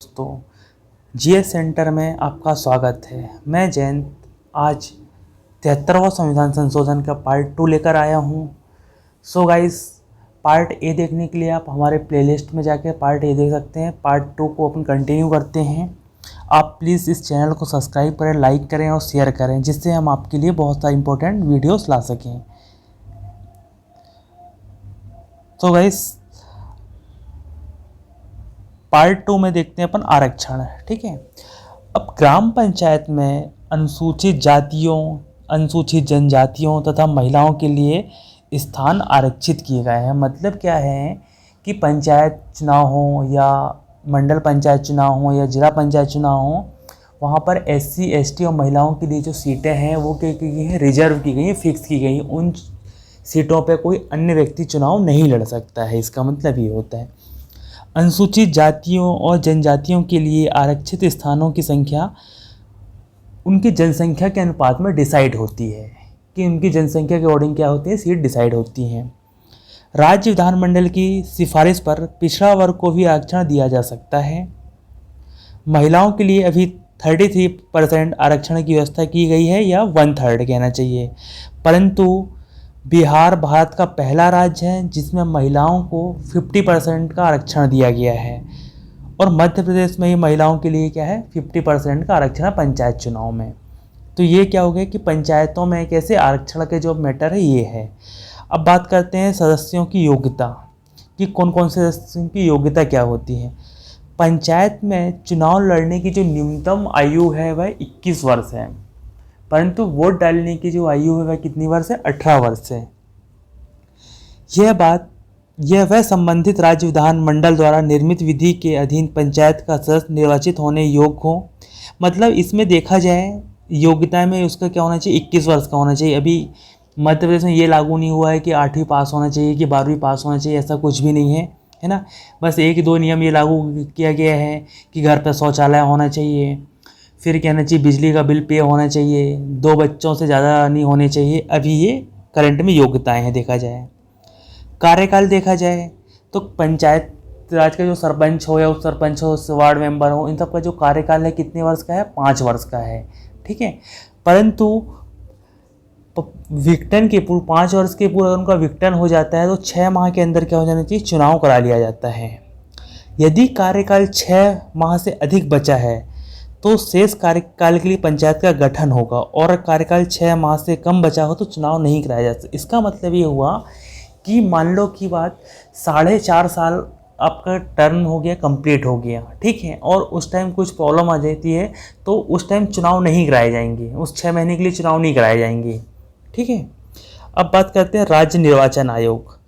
दोस्तों, GS centre में आपका स्वागत है। मैं जयंत आज 73वां संविधान संशोधन का पार्ट 2 लेकर आया हूँ। सो गाइस, पार्ट ए देखने के लिए आप हमारे प्लेलिस्ट में जाके पार्ट ए देख सकते हैं। पार्ट 2 को अपन कंटिन्यू करते हैं। आप प्लीज़ इस चैनल को सब्सक्राइब करें, लाइक करें और शेयर करें, जिससे हम आपके लिए बहुत सारे इंपॉर्टेंट वीडियोस ला सकें। तो गाइस, पार्ट 2 में देखते हैं अपन आरक्षण, ठीक है। अब ग्राम पंचायत में अनुसूचित जातियों, अनुसूचित जनजातियों तथा महिलाओं के लिए स्थान आरक्षित किए गए हैं। मतलब क्या है कि पंचायत चुनाव हो या मंडल पंचायत चुनाव हो या जिला पंचायत चुनाव हो, वहाँ पर एससी, एसटी और महिलाओं के लिए जो सीटें हैं वो क्या की गई हैं, रिजर्व की गई हैं, फिक्स की गई हैं। उन सीटों पर कोई अन्य व्यक्ति चुनाव नहीं लड़ सकता है। इसका मतलब ये होता है। अनुसूचित जातियों और जनजातियों के लिए आरक्षित स्थानों की संख्या उनकी जनसंख्या के अनुपात में डिसाइड होती है कि उनकी जनसंख्या के अकॉर्डिंग क्या होती है, सीट डिसाइड होती हैं। राज्य विधानमंडल की सिफारिश पर पिछड़ा वर्ग को भी आरक्षण दिया जा सकता है। महिलाओं के लिए अभी 33% आरक्षण की व्यवस्था की गई है, या 1/3 कहना चाहिए। परंतु बिहार भारत का पहला राज्य है जिसमें महिलाओं को 50% का आरक्षण दिया गया है, और मध्य प्रदेश में ही महिलाओं के लिए क्या है, 50% का आरक्षण है पंचायत चुनाव में। तो ये क्या हो गया कि पंचायतों में कैसे आरक्षण के जो मैटर है ये है। अब बात करते हैं सदस्यों की योग्यता कि कौन कौन से सदस्यों की योग्यता क्या होती है। पंचायत में चुनाव लड़ने की जो न्यूनतम आयु है वह 21 वर्ष है, परंतु वोट डालने की जो आयु है वह कितनी वर्ष है, 18 वर्ष है। यह वह संबंधित राज्य विधानमंडल द्वारा निर्मित विधि के अधीन पंचायत का सदस्य निर्वाचित होने योग्य हो। मतलब इसमें देखा जाए योग्यता में उसका क्या होना चाहिए, 21 वर्ष का होना चाहिए। अभी मध्य प्रदेश में ये लागू नहीं हुआ है कि 8वीं पास होना चाहिए कि 12वीं पास होना चाहिए, ऐसा कुछ भी नहीं है ना। बस 1-2 नियम ये लागू किया गया है कि घर पर शौचालय होना चाहिए, फिर कहना चाहिए बिजली का बिल पे होना चाहिए, 2 बच्चों से ज़्यादा नहीं होने चाहिए। अभी ये करंट में योग्यताएं हैं। देखा जाए कार्यकाल देखा जाए तो पंचायत राज का जो सरपंच हो या उप सरपंच हो, वार्ड मेंबर हो, इन सब का जो कार्यकाल है कितने वर्ष का है, 5 वर्ष का है, ठीक है। परंतु विघटन के पूर्व 5 वर्ष के पूर्व अगर उनका विघटन हो जाता है तो 6 माह के अंदर क्या हो जाना चाहिए, चुनाव करा लिया जाता है। यदि कार्यकाल 6 माह से अधिक बचा है तो शेष कार्यकाल के लिए पंचायत का गठन होगा, और कार्यकाल 6 माह से कम बचा हो तो चुनाव नहीं कराया जा सकता। इसका मतलब ये हुआ कि मान लो की बात 4.5 साल आपका टर्म हो गया, कंप्लीट हो गया, ठीक है, और उस टाइम कुछ प्रॉब्लम आ जाती है तो उस टाइम चुनाव नहीं कराए जाएंगे, उस 6 महीने के लिए चुनाव नहीं कराए जाएंगे, ठीक है। अब बात करते हैं राज्य निर्वाचन आयोग।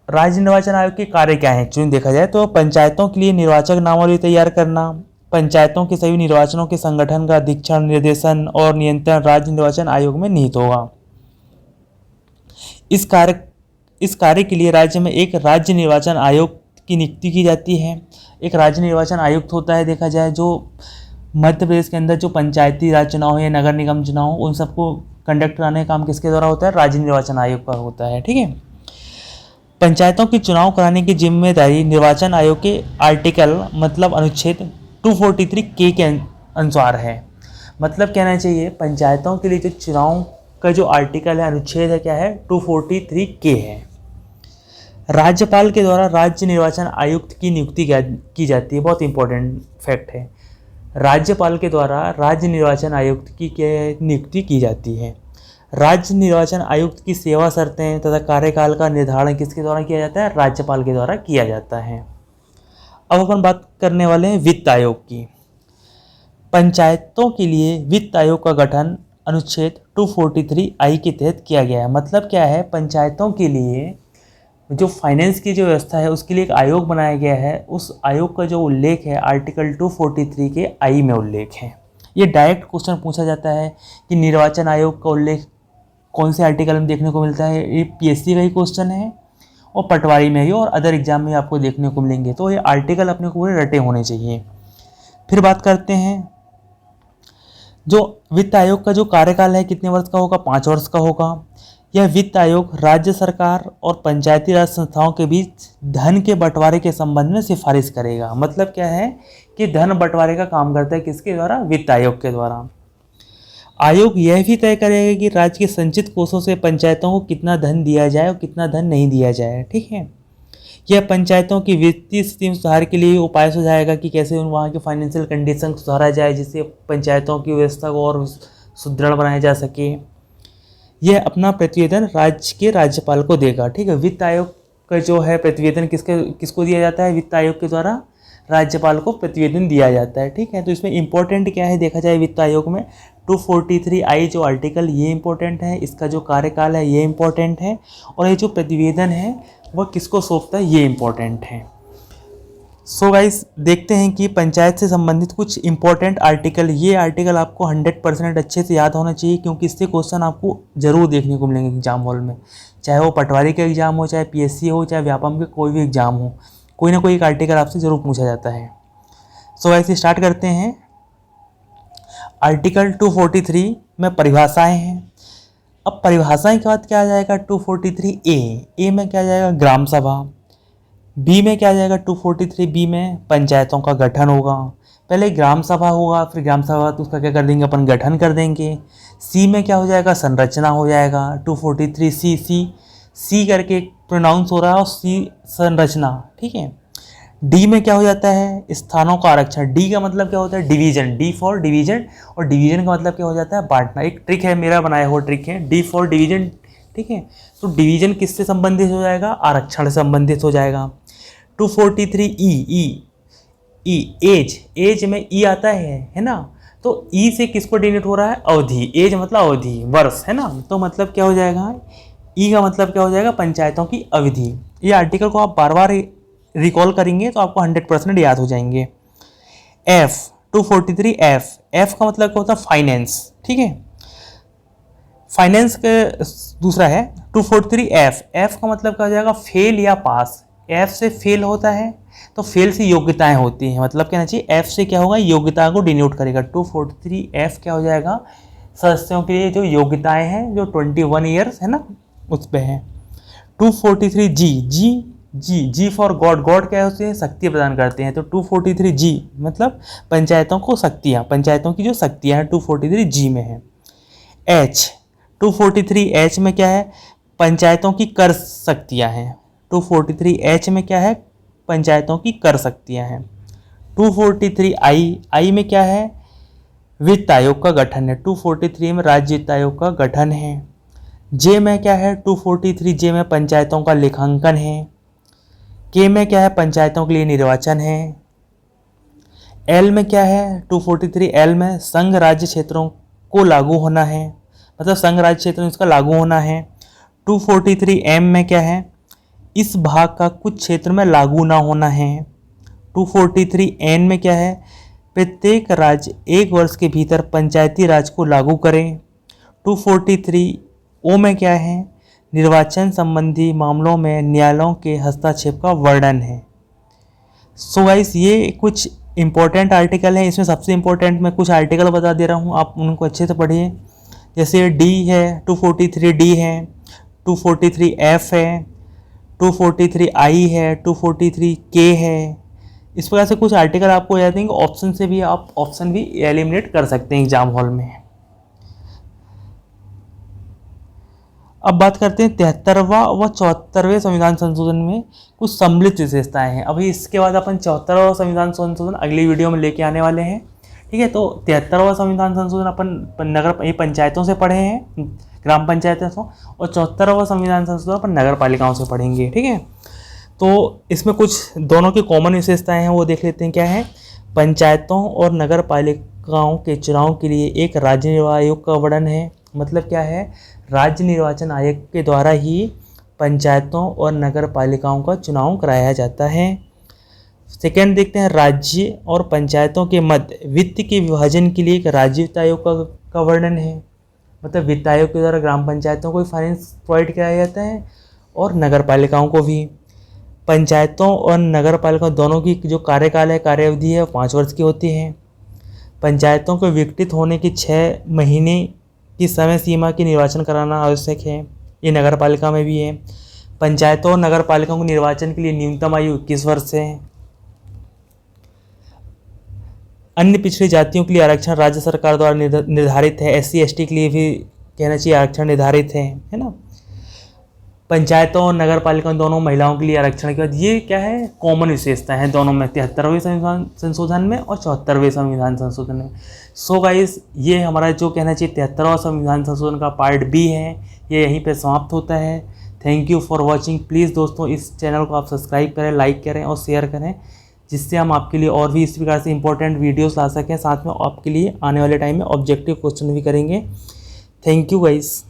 राज्य निर्वाचन आयोग के कार्य क्या हैं, चुन देखा जाए तो पंचायतों के लिए निर्वाचक नामावली तैयार करना, पंचायतों के सभी निर्वाचनों के संगठन का अधीक्षण, निर्देशन और नियंत्रण राज्य निर्वाचन आयोग में निहित होगा। इस कार्य के लिए राज्य में एक राज्य निर्वाचन आयोग की नियुक्ति की जाती है। एक राज्य निर्वाचन आयुक्त होता है, देखा जाए जो मध्य प्रदेश के अंदर जो पंचायती राज चुनाव या नगर निगम चुनाव उन सबको कंडक्ट कराने का काम किसके द्वारा होता है, राज्य निर्वाचन आयोग का होता है, ठीक है। पंचायतों के चुनाव कराने की जिम्मेदारी निर्वाचन आयोग के आर्टिकल मतलब अनुच्छेद 243 के अनुसार है। मतलब कहना चाहिए पंचायतों के लिए जो चुनाव का जो आर्टिकल है, अनुच्छेद है, क्या है, 243 है। राज्यपाल के द्वारा राज्य निर्वाचन आयुक्त की नियुक्ति की जाती है। बहुत इंपॉर्टेंट फैक्ट है, राज्यपाल के द्वारा राज्य निर्वाचन आयुक्त की नियुक्ति की जाती है। राज्य निर्वाचन आयुक्त की सेवा शर्तें तथा कार्यकाल का निर्धारण किसके द्वारा किया जाता है, राज्यपाल के द्वारा किया जाता है। अब अपन बात करने वाले हैं वित्त आयोग की। पंचायतों के लिए वित्त आयोग का गठन अनुच्छेद 243 के तहत किया गया है। मतलब क्या है, पंचायतों के लिए जो फाइनेंस की जो व्यवस्था है उसके लिए एक आयोग बनाया गया है। उस आयोग का जो उल्लेख है आर्टिकल 243 के आई में उल्लेख है। ये डायरेक्ट क्वेश्चन पूछा जाता है कि निर्वाचन आयोग का उल्लेख कौन से आर्टिकल में देखने को मिलता है। ये पीएससी का ही क्वेश्चन है और पटवारी में भी और अदर एग्जाम में आपको देखने को मिलेंगे। तो ये आर्टिकल अपने को पूरे रटे होने चाहिए। फिर बात करते हैं जो वित्त आयोग का जो कार्यकाल है कितने वर्ष का होगा, 5 वर्ष का होगा। यह वित्त आयोग राज्य सरकार और पंचायती राज संस्थाओं के बीच धन के बंटवारे के संबंध में सिफारिश करेगा। मतलब क्या है कि धन बंटवारे का काम करता है किसके द्वारा? वित्त आयोग के द्वारा। आयोग यह भी तय करेगा कि राज्य के संचित कोषों से पंचायतों को कितना धन दिया जाए और कितना धन नहीं दिया जाए। ठीक है, यह पंचायतों की वित्तीय स्थिति में सुधार के लिए उपाय सुझाएगा कि कैसे वहाँ की फाइनेंशियल कंडीशन को सुधारा जाए, जिससे पंचायतों की व्यवस्था को और सुदृढ़ बनाया जा सके। यह अपना प्रतिवेदन राज्य के राज्यपाल को देगा। ठीक है, वित्त आयोग का जो है प्रतिवेदन किसको दिया जाता है? वित्त आयोग के द्वारा राज्यपाल को प्रतिवेदन दिया जाता है। ठीक है, तो इसमें इंपॉर्टेंट क्या है देखा जाए वित्त आयोग में 243I जो आर्टिकल ये इंपॉर्टेंट है, इसका जो कार्यकाल है ये इंपॉर्टेंट है, और ये जो प्रतिवेदन है वह किसको सौंपता है ये इंपॉर्टेंट है। सो गाइस देखते हैं कि पंचायत से संबंधित कुछ इंपॉर्टेंट आर्टिकल। ये आर्टिकल आपको 100% अच्छे से याद होना चाहिए, क्योंकि इससे क्वेश्चन आपको जरूर देखने को मिलेंगे एग्जाम हॉल में, चाहे वो पटवारी का एग्जाम हो, चाहे PSC हो, चाहे व्यापम के कोई भी एग्जाम हो, कोई ना कोई एक आर्टिकल आपसे जरूर पूछा जाता है। सो गाइस स्टार्ट करते हैं। आर्टिकल 243 में परिभाषाएं हैं। अब परिभाषाएं के बाद क्या आ जाएगा? 243A में क्या आ जाएगा? ग्राम सभा। बी में क्या आ जाएगा? 243B में पंचायतों का गठन होगा। पहले ग्राम सभा होगा, फिर ग्राम सभा तो उसका क्या कर देंगे अपन? गठन कर देंगे। सी में क्या हो जाएगा? संरचना हो जाएगा। 243C सी करके प्रोनाउंस हो रहा है, और सी संरचना। ठीक है, डी में क्या हो जाता है? स्थानों का आरक्षण। डी का मतलब क्या होता है? डिवीजन। डी फॉर डिवीजन, और डिवीजन का मतलब क्या हो जाता है? बांटना। एक ट्रिक है, मेरा बनाया हुआ ट्रिक है, डी फॉर डिवीजन। ठीक है, तो डिवीजन किससे संबंधित हो जाएगा? आरक्षण से संबंधित हो जाएगा। 243E एज में ई आता है ना, तो ई से किसको डिनोट हो रहा है? अवधि। एज मतलब अवधि, वर्ष, है ना, तो मतलब क्या हो जाएगा? ई का मतलब क्या हो जाएगा? पंचायतों की अवधि। ये आर्टिकल को आप बार बार रिकॉल करेंगे तो आपको 100% याद हो जाएंगे। एफ 243F का मतलब क्या होता है? फाइनेंस। ठीक है, फाइनेंस के दूसरा है 243F का मतलब क्या हो जाएगा? फेल या पास। एफ से फेल होता है तो फेल से योग्यताएं होती हैं, मतलब कहना चाहिए एफ से क्या होगा? योग्यता को डिनोट करेगा। 243F क्या हो जाएगा? सदस्यों के लिए जो योग्यताएं हैं, जो 21 ईयर्स है ना उस पे है। 243G for God. गॉड क्या होते हैं? शक्ति प्रदान करते हैं, तो 243G मतलब पंचायतों को शक्तियाँ, पंचायतों की जो शक्तियाँ हैं 243G में है। H 243H में क्या है? पंचायतों की कर शक्तियाँ हैं। 243H में क्या है? पंचायतों की कर शक्तियाँ हैं। 243I में क्या है? वित्त आयोग का गठन है। 243 में राज्य वित्त आयोग का गठन है। जे में क्या है? 243J में पंचायतों का लेखांकन है। के में क्या है? पंचायतों के लिए निर्वाचन है। एल में क्या है? 243L में संघ राज्य क्षेत्रों को लागू होना है, मतलब संघ राज्य क्षेत्र में इसका लागू होना है। 243M में क्या है? इस भाग का कुछ क्षेत्र में लागू ना होना है। 243N में क्या है? प्रत्येक राज्य 1 वर्ष के भीतर पंचायती राज को लागू करें। 243O में क्या है? निर्वाचन संबंधी मामलों में न्यायालयों के हस्तक्षेप का वर्णन है। सो गाइस ये कुछ इंपॉर्टेंट आर्टिकल हैं। इसमें सबसे इंपॉर्टेंट मैं कुछ आर्टिकल बता दे रहा हूँ, आप उनको अच्छे से पढ़िए। जैसे डी है, 243D है, 243F है, 243I है, 243K है। इस प्रकार से कुछ आर्टिकल आपको याद देंगे। ऑप्शन से भी आप ऑप्शन भी एलिमिनेट कर सकते हैं एग्जाम हॉल में। अब बात करते हैं 73वां व 74वें संविधान संशोधन में कुछ सम्मिलित विशेषताएं हैं। अभी इसके बाद अपन 74वां संविधान संशोधन अगली वीडियो में लेके आने वाले हैं। ठीक है, तो 73वां संविधान संशोधन अपन नगर पंचायतों से पढ़े हैं, ग्राम पंचायतों से, और 74वां संविधान संशोधन अपन नगर पालिकाओं से पढ़ेंगे। ठीक है, तो इसमें कुछ दोनों की कॉमन विशेषताएं हैं, वो देख लेते हैं क्या है। पंचायतों और नगर पालिकाओं के चुनाव के लिए एक राज्य निर्वाचन आयोग का वर्णन है। मतलब क्या है? राज्य निर्वाचन आयोग के द्वारा ही पंचायतों और नगर पालिकाओं का चुनाव कराया जाता है। सेकेंड देखते हैं, राज्य और पंचायतों के मध्य वित्त के विभाजन के लिए एक राज्य वित्त आयोग का वर्णन है। मतलब वित्त आयोग के द्वारा ग्राम पंचायतों को फाइनेंस प्रोवाइड कराया जाता है और नगर पालिकाओं को भी। पंचायतों और नगर पालिकाओं दोनों की जो कार्यकाल है, कार्यावधि है, 5 वर्ष की होती है। पंचायतों को विघटित होने की 6 महीने की समय सीमा की निर्वाचन कराना आवश्यक है। ये नगर पालिका में भी है। पंचायतों और नगर पालिकाओं के निर्वाचन के लिए न्यूनतम आयु 21 वर्ष है। अन्य पिछड़ी जातियों के लिए आरक्षण राज्य सरकार द्वारा निर्धारित है। SC ST के लिए भी कहना चाहिए आरक्षण निर्धारित है ना। पंचायतों और नगर पालिकाओं दोनों महिलाओं के लिए आरक्षण के बाद ये क्या है, कॉमन विशेषता है दोनों में, 73वें संविधान संशोधन में और 74वें संविधान संशोधन में। सो गाइस, ये हमारा जो कहना चाहिए 73वां संविधान संशोधन का पार्ट बी है, ये यहीं पे समाप्त होता है। Thank you for watching. Please दोस्तों इस चैनल को आप सब्सक्राइब करें, लाइक करें और शेयर करें, जिससे हम आपके लिए और भी इस प्रकार से इंपॉर्टेंट वीडियोस ला सकें। साथ में आपके लिए आने वाले टाइम में ऑब्जेक्टिव क्वेश्चन भी करेंगे। Thank you guys.